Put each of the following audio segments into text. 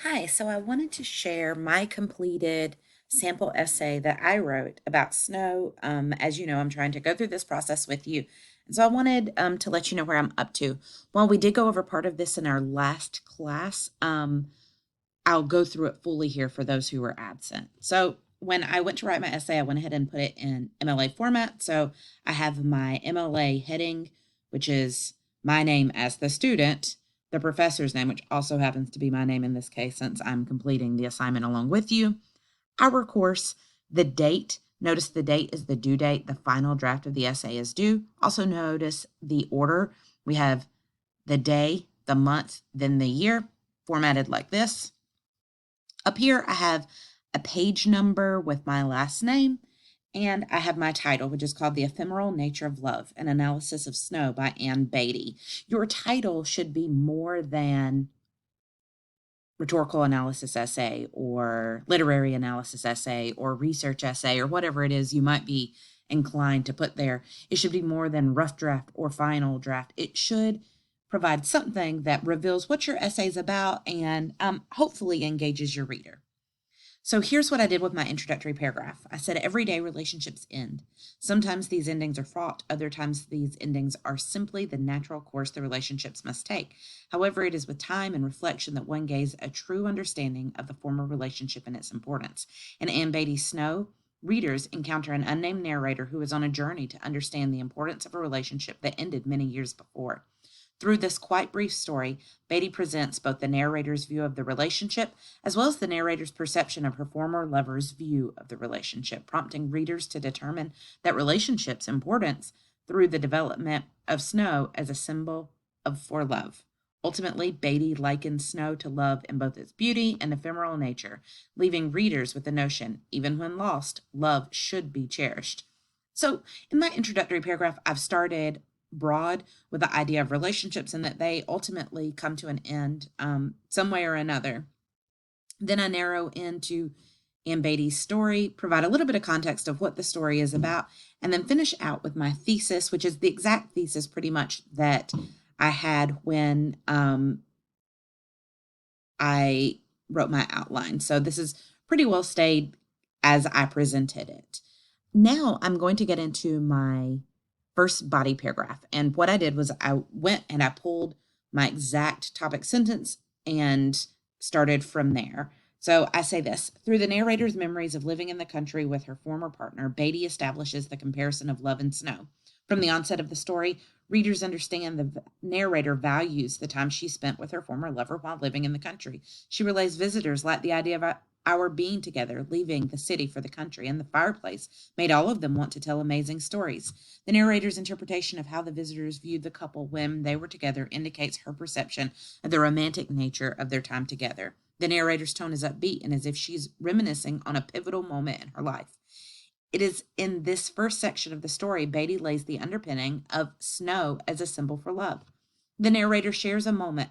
Hi, so I wanted to share my completed sample essay that I wrote about snow. As you know, I'm trying to go through this process with you. And so I wanted to let you know where I'm up to. While we did go over part of this in our last class, I'll go through it fully here for those who were absent. So when I went to write my essay, I went ahead and put it in MLA format. So I have my MLA heading, which is my name as the student, the professor's name, which also happens to be my name in this case since I'm completing the assignment along with you, our course, the date. Notice the date is the due date. The final draft of the essay is due. Also notice the order. We have the day, the month, then the year, formatted like this. Up here, I have a page number with my last name, and I have my title, which is called The Ephemeral Nature of Love, an Analysis of Snow by Ann Beatty. Your title should be more than rhetorical analysis essay or literary analysis essay or research essay or whatever it is you might be inclined to put there. It should be more than rough draft or final draft. It should provide something that reveals what your essay is about and hopefully engages your reader. So here's what I did with my introductory paragraph. I said everyday relationships end. Sometimes these endings are fraught, other times these endings are simply the natural course the relationships must take. However, it is with time and reflection that one gains a true understanding of the former relationship and its importance. In Ann Beatty's Snow, readers encounter an unnamed narrator who is on a journey to understand the importance of a relationship that ended many years before. Through this quite brief story, Beatty presents both the narrator's view of the relationship as well as the narrator's perception of her former lover's view of the relationship, prompting readers to determine that relationship's importance through the development of snow as a symbol for love. Ultimately, Beatty likens snow to love in both its beauty and ephemeral nature, leaving readers with the notion, even when lost, love should be cherished. So, in my introductory paragraph, I've started broad with the idea of relationships and that they ultimately come to an end some way or another. Then I narrow into Ann Beatty's story, provide a little bit of context of what the story is about, and then finish out with my thesis, which is the exact thesis pretty much that I had when I wrote my outline. So this is pretty well stayed as I presented it. Now I'm going to get into my first body paragraph. And what I did was I went and I pulled my exact topic sentence and started from there. So I say this: through the narrator's memories of living in the country with her former partner, Beatty establishes the comparison of love and snow. From the onset of the story, readers understand the narrator values the time she spent with her former lover while living in the country. She relays visitors like the idea of our being together, leaving the city for the country, and the fireplace made all of them want to tell amazing stories. The narrator's interpretation of how the visitors viewed the couple when they were together indicates her perception of the romantic nature of their time together. The narrator's tone is upbeat and as if she's reminiscing on a pivotal moment in her life. It is in this first section of the story Beatty lays the underpinning of snow as a symbol for love. The narrator shares a moment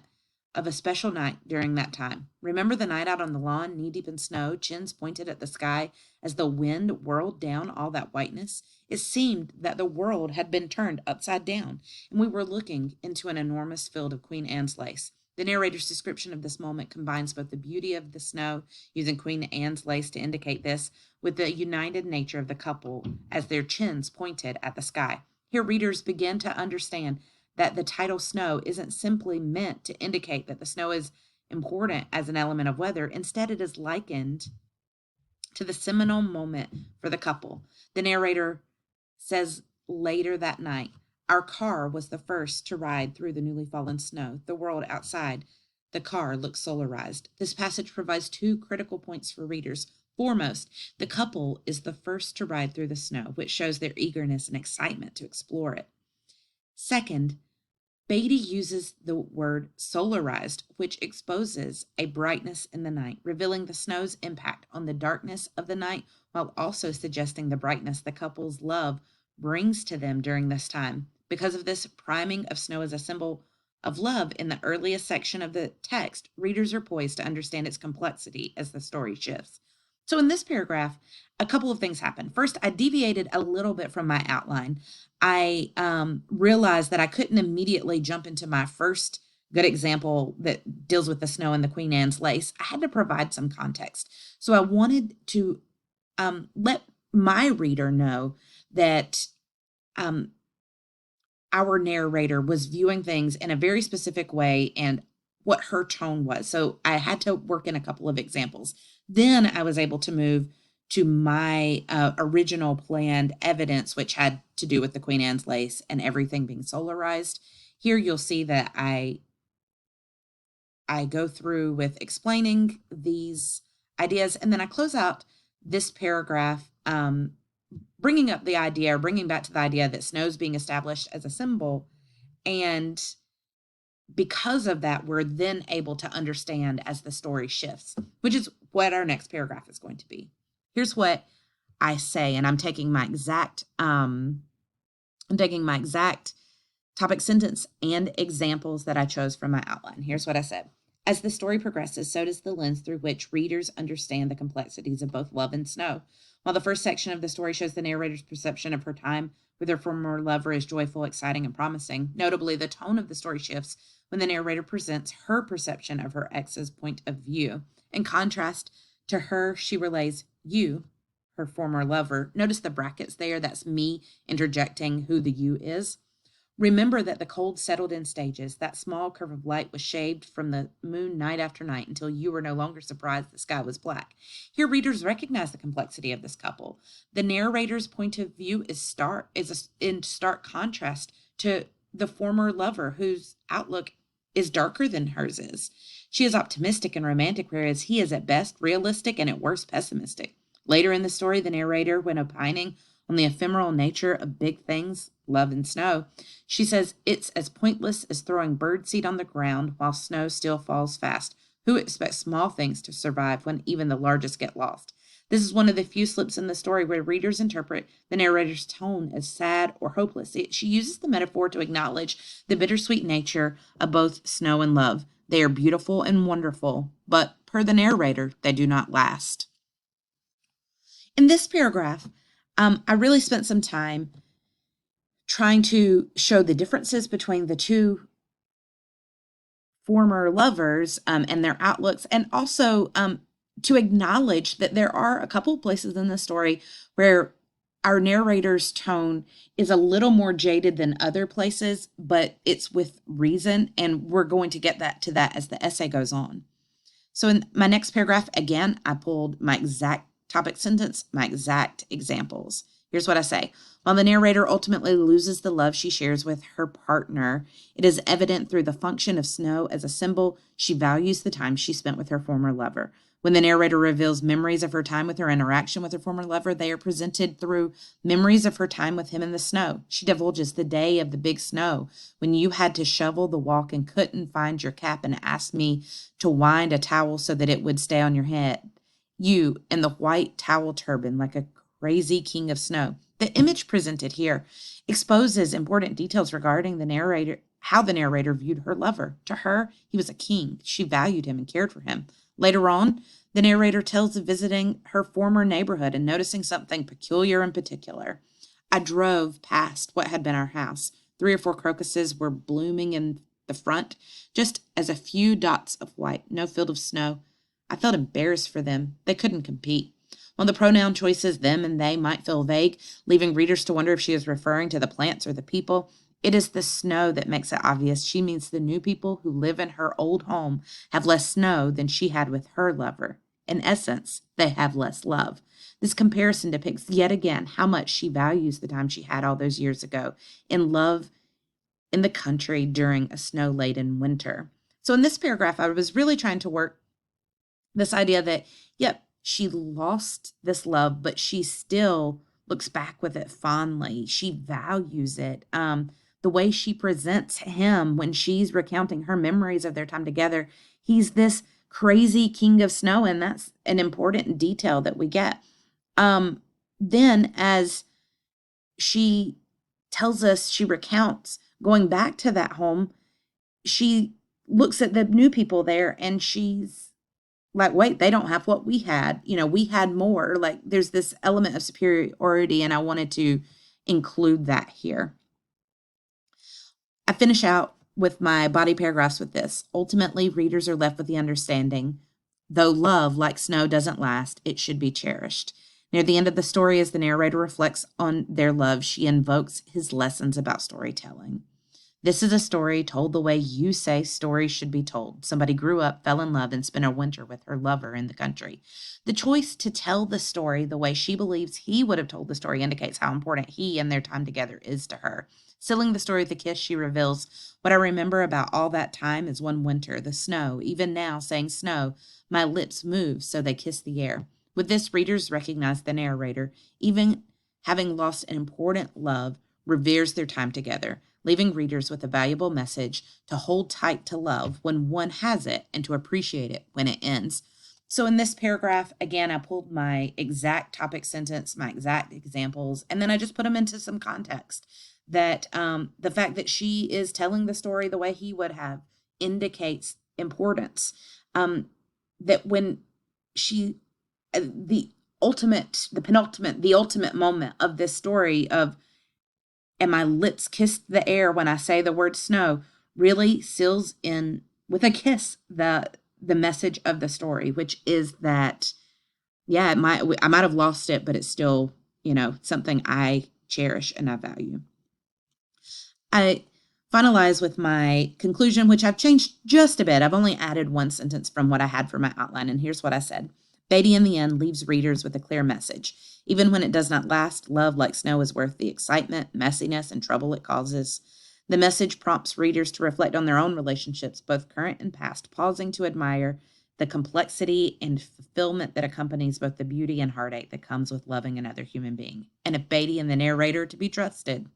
of a special night during that time. Remember the night out on the lawn, knee deep in snow, chins pointed at the sky as the wind whirled down all that whiteness? It seemed that the world had been turned upside down, and we were looking into an enormous field of Queen Anne's lace. The narrator's description of this moment combines both the beauty of the snow, using Queen Anne's lace to indicate this, with the united nature of the couple as their chins pointed at the sky. Here, readers begin to understand that the title snow isn't simply meant to indicate that the snow is important as an element of weather. Instead, it is likened to the seminal moment for the couple. The narrator says later that night, our car was the first to ride through the newly fallen snow. The world outside the car looked solarized. This passage provides two critical points for readers. Foremost, the couple is the first to ride through the snow, which shows their eagerness and excitement to explore it. Second, Beatty uses the word solarized, which exposes a brightness in the night, revealing the snow's impact on the darkness of the night, while also suggesting the brightness the couple's love brings to them during this time. Because of this priming of snow as a symbol of love in the earliest section of the text, readers are poised to understand its complexity as the story shifts. So, in this paragraph, a couple of things happen. First, I deviated a little bit from my outline. I realized that I couldn't immediately jump into my first good example that deals with the snow and the Queen Anne's lace, I had to provide some context. So I wanted to let my reader know that um, our narrator was viewing things in a very specific way and what her tone was. So I had to work in a couple of examples. Then I was able to move to my original planned evidence, which had to do with the Queen Anne's lace and everything being solarized. Here you'll see that I go through with explaining these ideas, and then I close out this paragraph, bringing up the idea, or bringing back to the idea that snow's being established as a symbol. And because of that, we're then able to understand as the story shifts, which is what our next paragraph is going to be. Here's what I say, and I'm taking my exact topic sentence and examples that I chose from my outline. Here's what I said. As the story progresses, so does the lens through which readers understand the complexities of both love and snow. While the first section of the story shows the narrator's perception of her time with her former lover as joyful, exciting, and promising, notably, the tone of the story shifts when the narrator presents her perception of her ex's point of view. In contrast to her, she relays you, her former lover. Notice the brackets there. That's me interjecting who the you is. Remember that the cold settled in stages. That small curve of light was shaved from the moon night after night until you were no longer surprised the sky was black. Here, readers recognize the complexity of this couple. The narrator's point of view is in stark contrast to the former lover, whose outlook is darker than hers is. She is optimistic and romantic, whereas he is at best realistic and at worst pessimistic. Later in the story, the narrator, when opining on the ephemeral nature of big things, love and snow, she says it's as pointless as throwing birdseed on the ground while snow still falls fast. Who expects small things to survive when even the largest get lost? This is one of the few slips in the story where readers interpret the narrator's tone as sad or hopeless. She uses the metaphor to acknowledge the bittersweet nature of both snow and love. They are beautiful and wonderful, but per the narrator, they do not last. In this paragraph, I really spent some time trying to show the differences between the two former lovers and their outlooks, and also to acknowledge that there are a couple of places in the story where our narrator's tone is a little more jaded than other places, but it's with reason, and we're going to get to that as the essay goes on. So in my next paragraph, again, I pulled my exact topic sentence, my exact examples. Here's what I say. While the narrator ultimately loses the love she shares with her partner, it is evident through the function of snow as a symbol she values the time she spent with her former lover. When the narrator reveals memories of her time with her interaction with her former lover, they are presented through memories of her time with him in the snow. She divulges the day of the big snow when you had to shovel the walk and couldn't find your cap and asked me to wind a towel so that it would stay on your head. You in the white towel turban like a crazy king of snow. The image presented here exposes important details regarding the narrator, how the narrator viewed her lover. To her, he was a king. She valued him and cared for him. Later on, the narrator tells of visiting her former neighborhood and noticing something peculiar and particular. I drove past what had been our house. 3 or 4 crocuses were blooming in the front, just as a few dots of white, no field of snow. I felt embarrassed for them. They couldn't compete. While the pronoun choices them and they might feel vague, leaving readers to wonder if she is referring to the plants or the people, it is the snow that makes it obvious she means the new people who live in her old home have less snow than she had with her lover. In essence, they have less love. This comparison depicts yet again how much she values the time she had all those years ago in love in the country during a snow-laden winter. So in this paragraph, I was really trying to work this idea that, yep, she lost this love, but she still looks back with it fondly. She values it. The way she presents him when she's recounting her memories of their time together, he's this crazy king of snow, and that's an important detail that we get. Then as she tells us, she recounts going back to that home, she looks at the new people there and she's like, wait, they don't have what we had. We had more. Like, there's this element of superiority, and I wanted to include that here. I finish out with my body paragraphs with this. Ultimately, readers are left with the understanding, though love, like snow, doesn't last, it should be cherished. Near the end of the story, as the narrator reflects on their love, she invokes his lessons about storytelling. This is a story told the way you say stories should be told. Somebody grew up, fell in love, and spent a winter with her lover in the country. The choice to tell the story the way she believes he would have told the story indicates how important he and their time together is to her. Sealing the story with a kiss, she reveals, what I remember about all that time is one winter, the snow. Even now, saying snow, my lips move so they kiss the air. With this, readers recognize the narrator, even having lost an important love, reveres their time together, leaving readers with a valuable message to hold tight to love when one has it and to appreciate it when it ends. So in this paragraph, again, I pulled my exact topic sentence, my exact examples, and then I just put them into some context. That the fact that she is telling the story the way he would have indicates importance. That when she, the ultimate moment of this story of, and my lips kissed the air when I say the word snow, really seals in with a kiss the message of the story, which is that, yeah, I might have lost it, but it's still, something I cherish and I value. I finalize with my conclusion, which I've changed just a bit. I've only added one sentence from what I had for my outline, and here's what I said. Beatty, in the end, leaves readers with a clear message. Even when it does not last, love, like snow, is worth the excitement, messiness, and trouble it causes. The message prompts readers to reflect on their own relationships, both current and past, pausing to admire the complexity and fulfillment that accompanies both the beauty and heartache that comes with loving another human being. And if Beatty and the narrator to be trusted,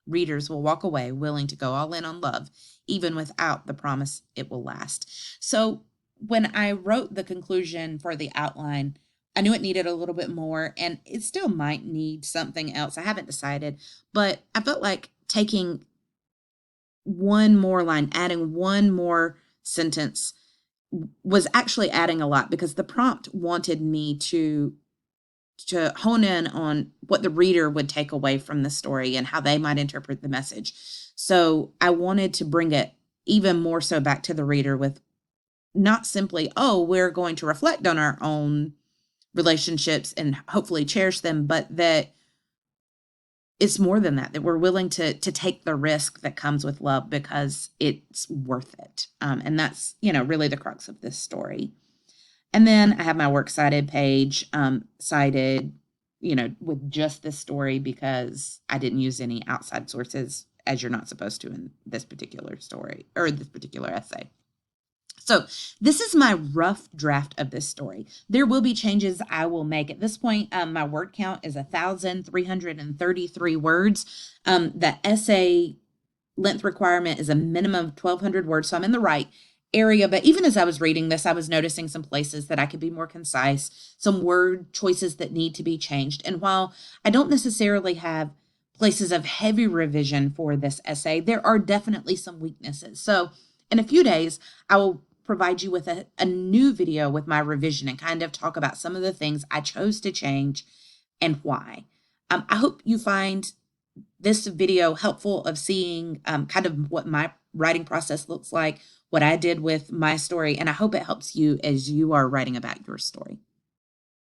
readers will walk away willing to go all in on love, even without the promise it will last. So when I wrote the conclusion for the outline, I knew it needed a little bit more, and it still might need something else. I haven't decided, but I felt like taking one more line, adding one more sentence was actually adding a lot, because the prompt wanted me to hone in on what the reader would take away from the story and how they might interpret the message. So I wanted to bring it even more so back to the reader with not simply, oh, we're going to reflect on our own relationships and hopefully cherish them, but that it's more than that, that we're willing to take the risk that comes with love because it's worth it. And that's, really the crux of this story. And then I have my works cited page cited, with just this story, because I didn't use any outside sources, as you're not supposed to in this particular story or this particular essay. So this is my rough draft of this story. There will be changes I will make. At this point, my word count is 1,333 words. The essay length requirement is a minimum of 1,200 words, so I'm in the right area. But even as I was reading this, I was noticing some places that I could be more concise, some word choices that need to be changed. And while I don't necessarily have places of heavy revision for this essay, there are definitely some weaknesses. So in a few days, I will provide you with a new video with my revision and kind of talk about some of the things I chose to change and why. I hope you find this video helpful of seeing kind of what my writing process looks like, what I did with my story, and I hope it helps you as you are writing about your story.